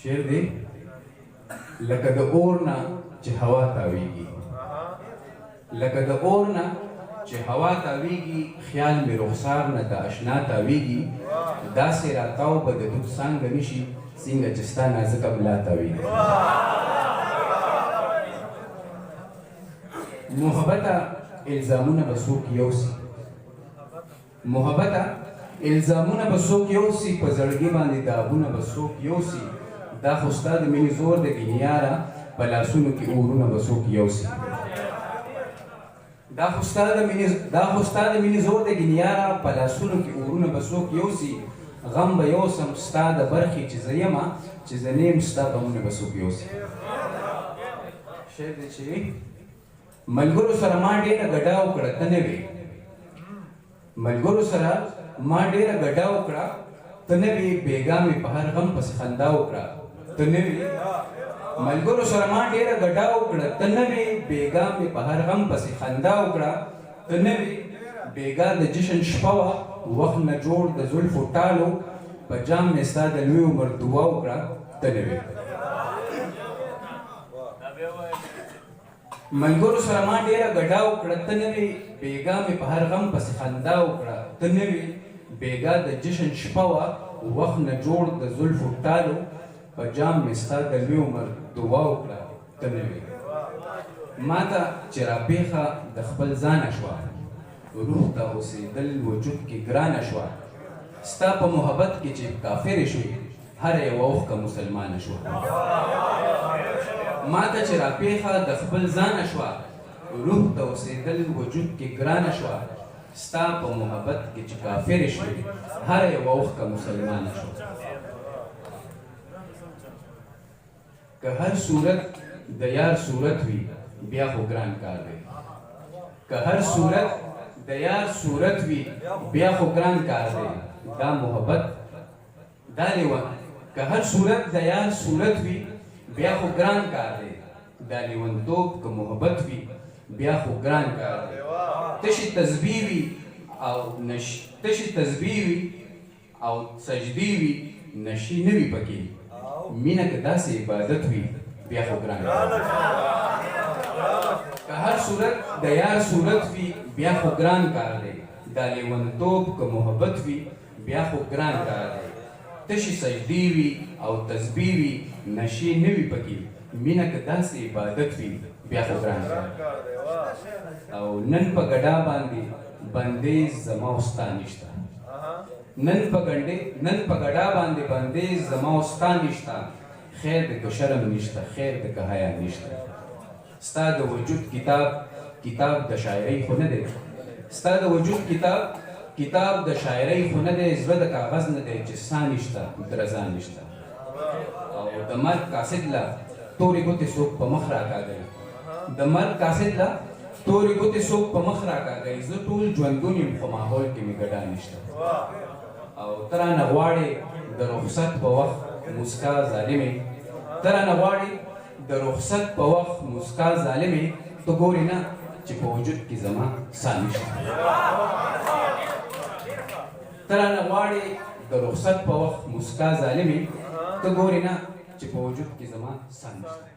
شعر دی لکه د اور نه چې هوا تاویږي، لکه د اور نه چې هوا تاویږي، خیال مې رخسار نه د اشنا تاویږي، داسې راتاو به د دود څانګه نشي څنګه چې ستا نازکه ملا تاویږي. محبته الزامونه به څوک یوسي، محبته الزامونه به څوک یوسي، په زړګي باندې داغونه به څوک یوسي، دا خو ستا د مینې زور د ګنیاره په لاسونو کې اورونه به څوک یوسي. دا خو ستا د مینې زور د ګنیاره په لاسونو کې اورونه به څوک یوسي، غم به یوسم ستا د برخې چې زه یمه، چې زه نه یم ستا غمونه به څوک یوسي. شعر دی چې ملګرو سره ما ډېره ګډه وکړه ته نه وې، ملګرو سره ما ډېره ګډه وکړه ته نه وې، بېګا مې په هر غم پسې خندا وکړه ته نه وې. ملګرو سره ما ډېره ګډه وکړه ته نه وې، بېګا مې په هر غم پسې خندا وکړه ته نه وې. بېګا د جشن شپه وه وخت نه جوړ د زلفو ټالو، په جام مې ستا د لوی عمر دعا وکړه ته نه وې. ملګرو سره ما ډېره ګډه وکړه ته نه وې، بېګا مې په هر غم پسې خندا وکړه ته نه وې. بېګا د جشن شپه وه وخت نه جوړ د زلفو ټالو، په جام مې ستا د لوی عمر دعا وکړه ته نه وې. ما ته چې راپېښه د خپل ځانه شوه، روح ته اوسېدل وجود کې ګرانه شوه، ستا په محبت کې چې کافرې شوې هره یوه اوښکه مسلمانه شوه. ما ته چې راپېښه د خپل ځانه شوه، روح ته اوسېدل وجود کې ګرانه شوه، ستا په محبت کې چې کافرې شوې هره یوه اوښکه مسلمانه شوه. که هر صورت د یار صورت وي بیا خو ګران کار دی، که هر صورت د یار صورت وي بیا خو ګران کار دی، دا محبت دا لیوان. که هر صورت د یار صورت وي بیا خو ګران کار دی، دا لیونتوب که محبت وي بیا خو ګران کار دی. تشې تسبیح وي او سجدې وي نشي نه وي پکې، مینه که داسې عبادت وي بیا خو ګران کار دی. که هر صورت د یار صورت وي بیا خو ګران کار دی، دا لیونتوب که محبت وي بیا خو ګران کار دی. تشې سجدې وي او تسبیح وي نشي نه وي پکې، مینه که داسې عبادت وي بیا خو ګران کار دی. او نن په ګډا باندې بندیز زما او ستا نشته، نن په ګډا باندې بندیز زما او ستا نشته، خیر د که شرم نشته، خیر د که حیا نشته. ستا د وجود کتاب د شاعرۍ خو نه دی، ستا د وجود کتاب د شاعرۍ خو نه دی، زړه د کاغذ نه دی چې سا نشته درزا نشته. او د مرګ قاصد له تورې ګوتې څوک په مخ راکاږي، د مرګ قاصد له تورې ګوتې څوک په مخ راکاږي، زه ټول ژوندون یم خو ماحول کې مې ګډا نشته. او ته رانه غواړې د رخصت په وخت مسکا ظالمې، ته رانه غواړې د رخصت په وخت مسکا ظالمې، ته ګورې نه چې په وجود کې زما سا نشته. ته رانه غواړې د رخصت په وخت مسکا ظالمې، ته ګورې نه چې په وجود کې زما سا نشته.